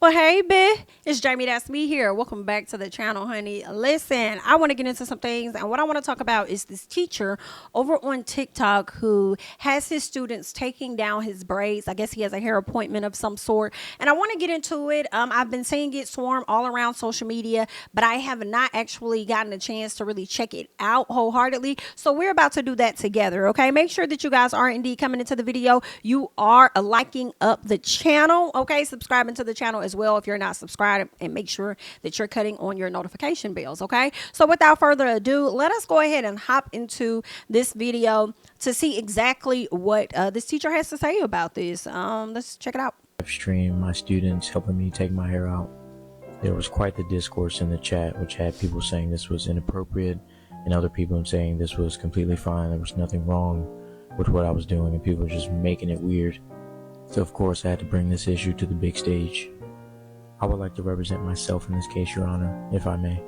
Well, hey, bitch, it's JamiThatsMe here. Welcome back to the channel, honey. Listen, I want to get into some things, and what I want to talk about is this teacher over on TikTok who has his students taking down his braids. I guess he has a hair appointment of some sort, and I want to get into it. I've been seeing it swarm all around social media, but I have not actually gotten a chance to really check it out wholeheartedly. So we're about to do that together, okay? Make sure that you guys are indeed coming into the video. You are liking up the channel, okay? Subscribing to the channel as well if you're not subscribed, and make sure that you're cutting on your notification bells, okay? So without further ado, let us go ahead and hop into this video to see exactly what this teacher has to say about this. Let's check it out. Stream my students helping me take my hair out. There was quite the discourse in the chat, which had people saying this was inappropriate and other people saying this was completely fine. There was nothing wrong with what I was doing, and people were just making it weird. So of course I had to bring this issue to the big stage. I would like to represent myself in this case, Your Honor, if I may.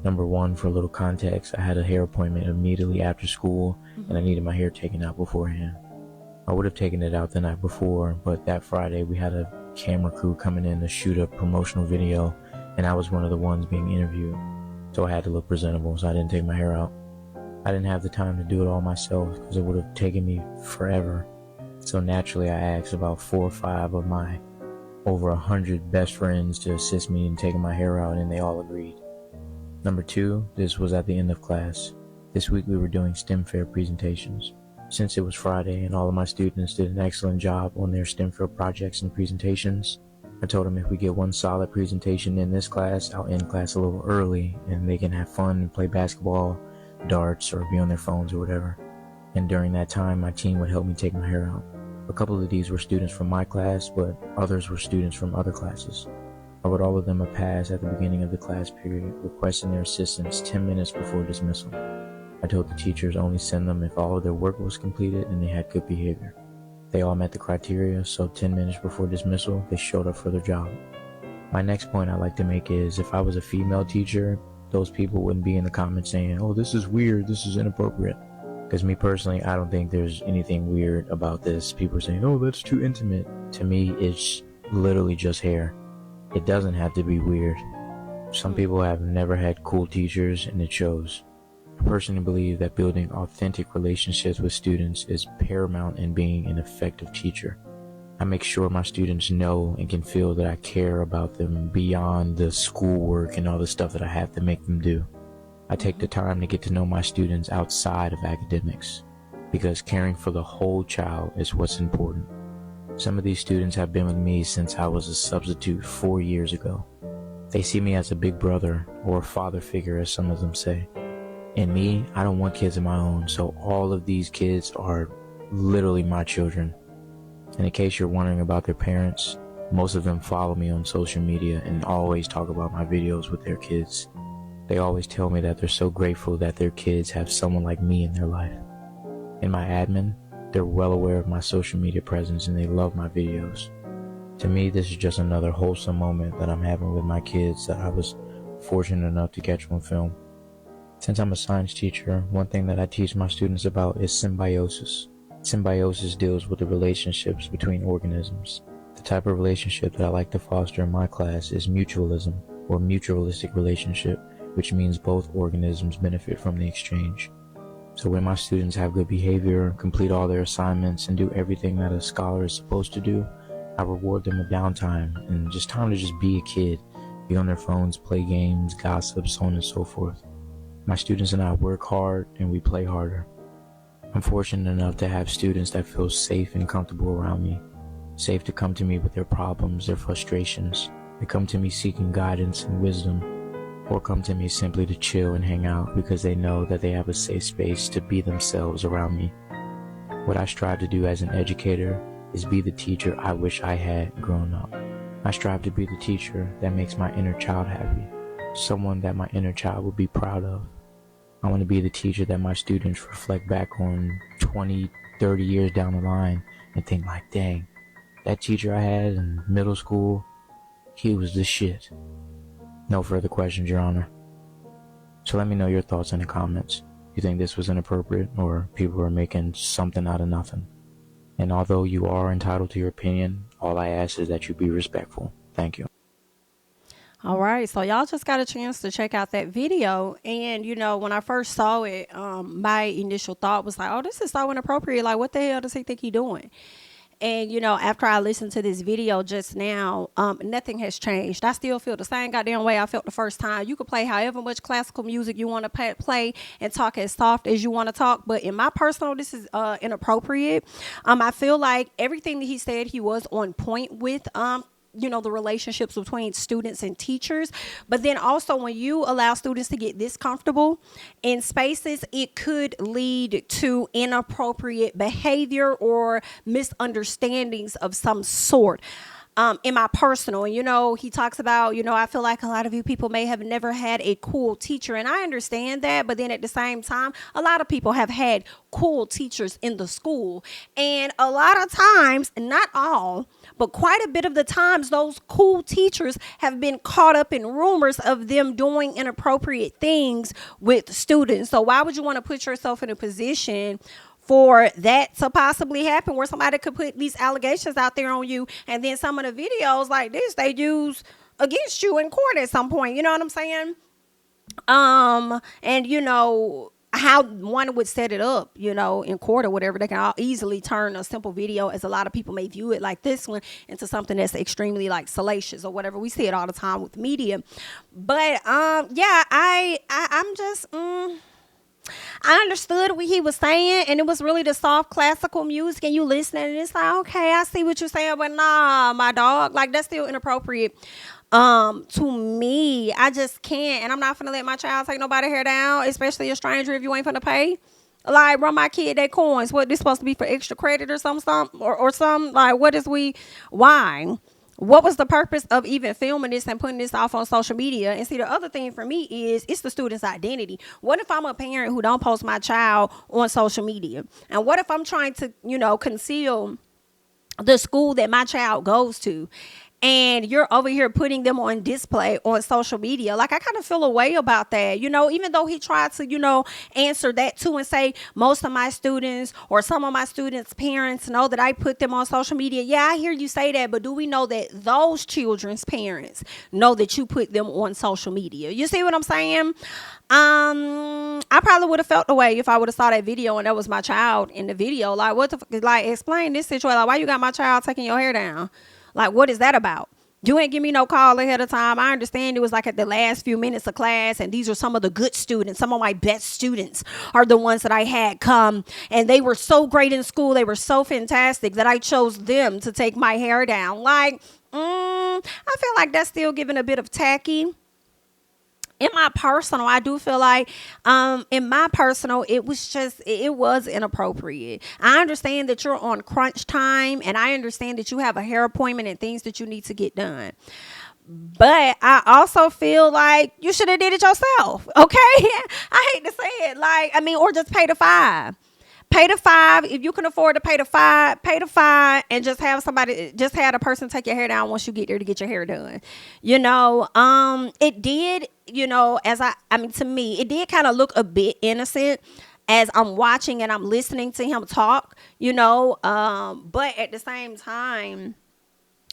Number one, for a little context, I had a hair appointment immediately after school, and I needed my hair taken out beforehand. I would have taken it out the night before, but that Friday we had a camera crew coming in to shoot a promotional video, and I was one of the ones being interviewed. So I had to look presentable, so I didn't take my hair out. I didn't have the time to do it all myself because it would have taken me forever. So naturally I asked about 4 or 5 of my over 100 best friends to assist me in taking my hair out, and they all agreed. Number two, this was at the end of class. This week we were doing STEM fair presentations. Since it was Friday and all of my students did an excellent job on their STEM fair projects and presentations, I told them if we get one solid presentation in this class, I'll end class a little early and they can have fun and play basketball, darts, or be on their phones or whatever. And during that time, my team would help me take my hair out. A couple of these were students from my class, but others were students from other classes. I would offer them a pass at the beginning of the class period, requesting their assistance 10 minutes before dismissal. I told the teachers only send them if all of their work was completed and they had good behavior. They all met the criteria, so 10 minutes before dismissal, they showed up for their job. My next point I'd like to make is, if I was a female teacher, those people wouldn't be in the comments saying, "Oh, this is weird, this is inappropriate." Because me personally, I don't think there's anything weird about this. People are saying, "Oh, that's too intimate." To me, it's literally just hair. It doesn't have to be weird. Some people have never had cool teachers, and it shows. I personally believe that building authentic relationships with students is paramount in being an effective teacher. I make sure my students know and can feel that I care about them beyond the schoolwork and all the stuff that I have to make them do. I take the time to get to know my students outside of academics, because caring for the whole child is what's important. Some of these students have been with me since I was a substitute 4 years ago. They see me as a big brother or a father figure, as some of them say. And me, I don't want kids of my own, so all of these kids are literally my children. And in case you're wondering about their parents, most of them follow me on social media and always talk about my videos with their kids. They always tell me that they're so grateful that their kids have someone like me in their life. In my admin, they're well aware of my social media presence and they love my videos. To me, this is just another wholesome moment that I'm having with my kids that I was fortunate enough to catch on film. Since I'm a science teacher, one thing that I teach my students about is symbiosis. Symbiosis deals with the relationships between organisms. The type of relationship that I like to foster in my class is mutualism, or mutualistic relationship, which means both organisms benefit from the exchange. So when my students have good behavior, complete all their assignments, and do everything that a scholar is supposed to do, I reward them with downtime and just time to just be a kid, be on their phones, play games, gossip, so on and so forth. My students and I work hard and we play harder. I'm fortunate enough to have students that feel safe and comfortable around me, safe to come to me with their problems, their frustrations. They come to me seeking guidance and wisdom, or come to me simply to chill and hang out because they know that they have a safe space to be themselves around me. What I strive to do as an educator is be the teacher I wish I had grown up. I strive to be the teacher that makes my inner child happy, someone that my inner child would be proud of. I want to be the teacher that my students reflect back on 20, 30 years down the line and think like, dang, that teacher I had in middle school, he was the shit. No further questions, Your Honor. So let me know your thoughts in the comments. You think this was inappropriate, or people are making something out of nothing? And although you are entitled to your opinion, All I ask is that you be respectful. Thank you. All right, so y'all just got a chance to check out that video, and when I first saw it, my initial thought was like, "Oh, this is so inappropriate. Like, what the hell does he think he doing?" And after I listened to this video just now, nothing has changed. I still feel the same goddamn way I felt the first time. You could play however much classical music you want to play and talk as soft as you want to talk, but in my personal, this is inappropriate. I feel like everything that he said, he was on point with. The relationships between students and teachers. But then also, when you allow students to get this comfortable in spaces, it could lead to inappropriate behavior or misunderstandings of some sort. In my personal, and he talks about, I feel like a lot of you people may have never had a cool teacher, and I understand that, but then at the same time, a lot of people have had cool teachers in the school, and a lot of times, not all, but quite a bit of the times, those cool teachers have been caught up in rumors of them doing inappropriate things with students. So why would you want to put yourself in a position for that to possibly happen, where somebody could put these allegations out there on you, and then some of the videos like this they use against you in court at some point? You know what I'm saying? And how one would set it up, in court or whatever, they can all easily turn a simple video, as a lot of people may view it like this one, into something that's extremely like salacious or whatever. We see it all the time with media. But I'm just I understood what he was saying, and it was really the soft classical music, and you listening, and it's like, okay, I see what you're saying, but nah, my dog, like, that's still inappropriate. To me, I just can't, and I'm not gonna let my child take nobody hair down, especially a stranger, if you ain't finna pay. Like, run my kid their coins. What, this supposed to be for extra credit or something, or something? Like, why? What was the purpose of even filming this and putting this off on social media? And see, the other thing for me is, it's the student's identity. What if I'm a parent who don't post my child on social media? And what if I'm trying to, conceal the school that my child goes to, and you're over here putting them on display on social media? Like, I kind of feel a way about that, even though he tried to, answer that too and say, most of my students or some of my students' parents know that I put them on social media. Yeah, I hear you say that, but do we know that those children's parents know that you put them on social media? You see what I'm saying? I probably would have felt the way if I would have saw that video and that was my child in the video. Like, what the like, explain this situation. Like, why you got my child taking your hair down? Like, what is that about? You ain't give me no call ahead of time. I understand it was like at the last few minutes of class, and these are some of the good students. Some of my best students are the ones that I had come, and they were so great in school. They were so fantastic that I chose them to take my hair down. Like, I feel like that's still giving a bit of tacky. In my personal, I do feel like, it was inappropriate. I understand that you're on crunch time, and I understand that you have a hair appointment and things that you need to get done. But I also feel like you should have did it yourself. Okay. I hate to say it. Like, or just pay the $5. Pay the $5. If you can afford to pay the $5, and just have a person take your hair down once you get there to get your hair done. It did, to me, it did kind of look a bit innocent as I'm watching and I'm listening to him talk, but at the same time,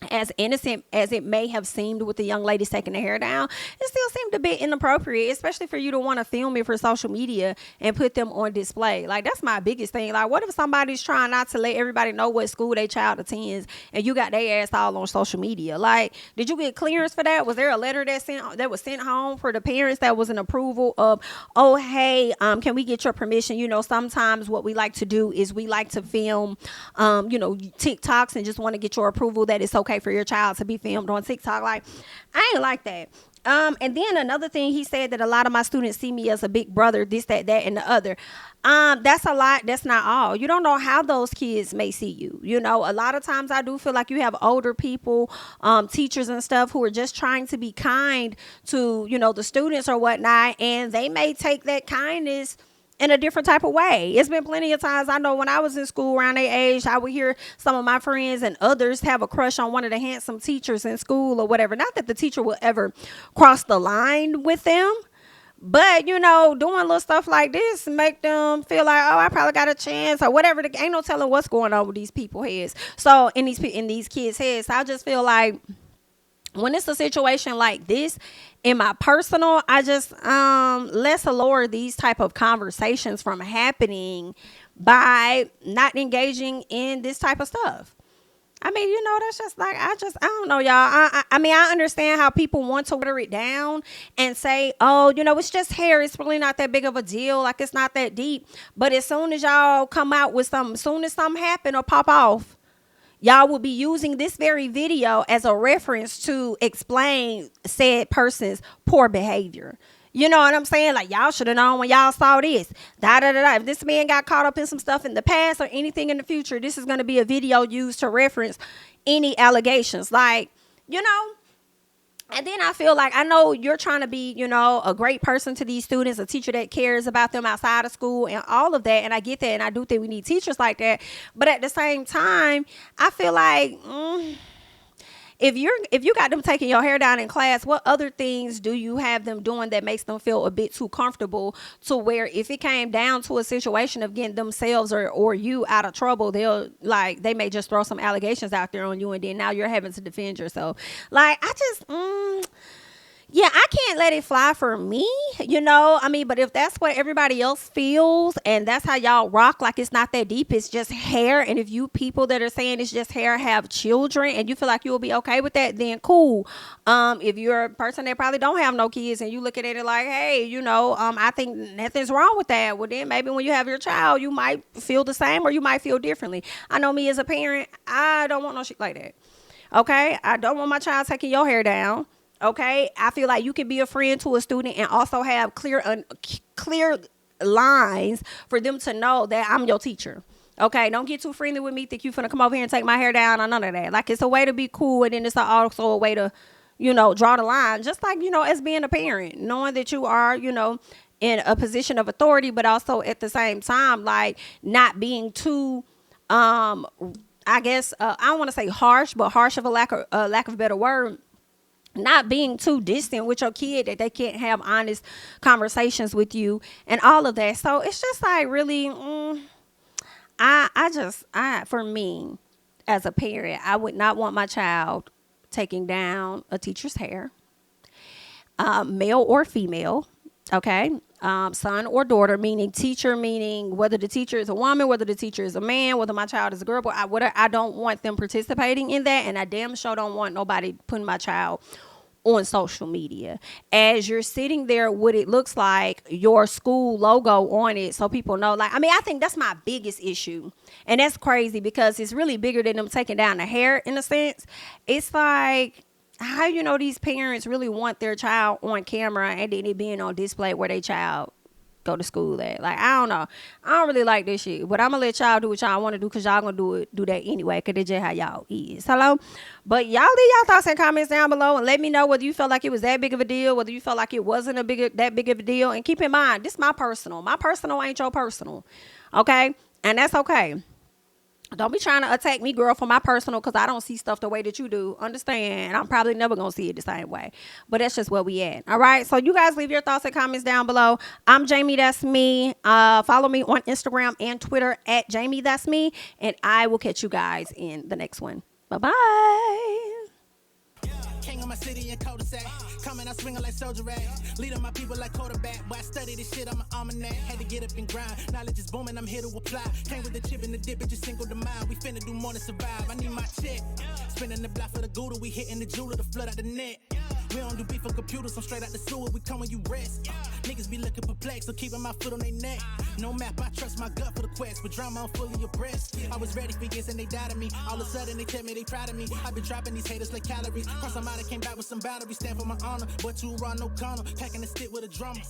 as innocent as it may have seemed with the young ladies taking their hair down, it still seemed a bit inappropriate, especially for you to want to film it for social media and put them on display. Like, that's my biggest thing. Like, what if somebody's trying not to let everybody know what school their child attends, and you got their ass all on social media? Like, did you get clearance for that? Was there a letter that was sent home for the parents that was an approval of, oh, hey, can we get your permission? Sometimes what we like to do is we like to film, TikToks, and just want to get your approval that it's okay for your child to be filmed on TikTok. Like, I ain't like that. And then another thing, he said that a lot of my students see me as a big brother, this, that, and the other. That's a lot. That's not all. You don't know how those kids may see you. A lot of times I do feel like you have older people, teachers and stuff, who are just trying to be kind to, the students or whatnot. And they may take that kindness in a different type of way. It's been plenty of times, I know when I was in school around their age, I would hear some of my friends and others have a crush on one of the handsome teachers in school or whatever. Not that the teacher will ever cross the line with them, But, you know, doing little stuff like this make them feel like, oh, I probably got a chance or whatever. Ain't no telling what's going on with these people's heads. So in these kids' heads, I just feel like when it's a situation like this, in my personal, I just let's lower these type of conversations from happening by not engaging in this type of stuff. I mean, you know, that's just like, I don't know, y'all. I mean, I understand how people want to water it down and say, oh, you know, it's just hair. It's really not that big of a deal. Like, it's not that deep. But as soon as y'all come out with something, as soon as something happen or pop off, y'all will be using this very video as a reference to explain said person's poor behavior. You know what I'm saying? Like, y'all should have known when y'all saw this. Da da da da. If this man got caught up in some stuff in the past or anything in the future, this is going to be a video used to reference any allegations. Like, you know. And then I feel like, I know you're trying to be, you know, a great person to these students, a teacher that cares about them outside of school and all of that. And I get that. And I do think we need teachers like that. But at the same time, I feel like, if you got them taking your hair down in class, what other things do you have them doing that makes them feel a bit too comfortable to where if it came down to a situation of getting themselves or you out of trouble, they may just throw some allegations out there on you, and then now you're having to defend yourself. Like, I just yeah, I can't let it fly for me, you know. I mean, but if that's what everybody else feels and that's how y'all rock, like it's not that deep, it's just hair. And if you people that are saying it's just hair have children and you feel like you'll be okay with that, then cool. If you're a person that probably don't have no kids and you looking at it like, hey, you know, I think nothing's wrong with that. Well, then maybe when you have your child, you might feel the same or you might feel differently. I know me as a parent, I don't want no shit like that. Okay, I don't want my child taking your hair down. Okay, I feel like you can be a friend to a student and also have clear lines for them to know that I'm your teacher. Okay, don't get too friendly with me. Think you finna come over here and take my hair down or none of that. Like, it's a way to be cool, and then it's also a way to, you know, draw the line. Just like, you know, as being a parent, knowing that you are, you know, in a position of authority, but also at the same time, like, not being too, I guess, I don't want to say harsh, but harsh of a lack of a better word. Not being too distant with your kid that they can't have honest conversations with you and all of that. So it's just like really, for me as a parent, I would not want my child taking down a teacher's hair, male or female. Okay. Son or daughter, meaning teacher, meaning whether the teacher is a woman, whether the teacher is a man, whether my child is a girl, but I don't want them participating in that. And I damn sure don't want nobody putting my child on social media. As you're sitting there with it looks like your school logo on it, so people know. Like, I mean, I think that's my biggest issue. And that's crazy because it's really bigger than them taking down the hair in a sense. It's like, how you know these parents really want their child on camera and then it being on display where their child go to school at? Like, I don't know. I don't really like this shit, but I'm gonna let y'all do what y'all want to do because y'all gonna do that anyway because that's just how y'all is. Hello? But y'all leave y'all thoughts and comments down below and let me know whether you felt like it was that big of a deal, whether you felt like it wasn't that big of a deal. And keep in mind, this is my personal. My personal ain't your personal. Okay? And that's okay. Don't be trying to attack me, girl, for my personal because I don't see stuff the way that you do. Understand? I'm probably never going to see it the same way. But that's just where we at. All right? So you guys leave your thoughts and comments down below. I'm Jami, that's me. Follow me on Instagram and Twitter at Jami, that's me. And I will catch you guys in the next one. Bye-bye. King of my city and cul-de-sac. Coming out swinging like soldier rag. Leading my people like quarterback. But I study this shit, I'm an almanac. Had to get up and grind. Knowledge is booming, I'm here to apply. Came with the chip and the dip, it just single the mind. We finna do more than survive. I need my check. Spinning the block for the gouda. We hitting the jeweler to flood out the net. We don't do beef on computers, I'm straight out the sewer. We come when you rest. Niggas be looking perplexed, so keeping my foot on their neck. No map, I trust my gut for the quest. With drama, I'm fully abreast. I was ready for years and they doubted me. All of a sudden they tell me they proud of me. I've been dropping these haters like calories. Cross them out, I came back with some batteries. Stand for my honor, but you run no corner. Packing the stick with a drummer.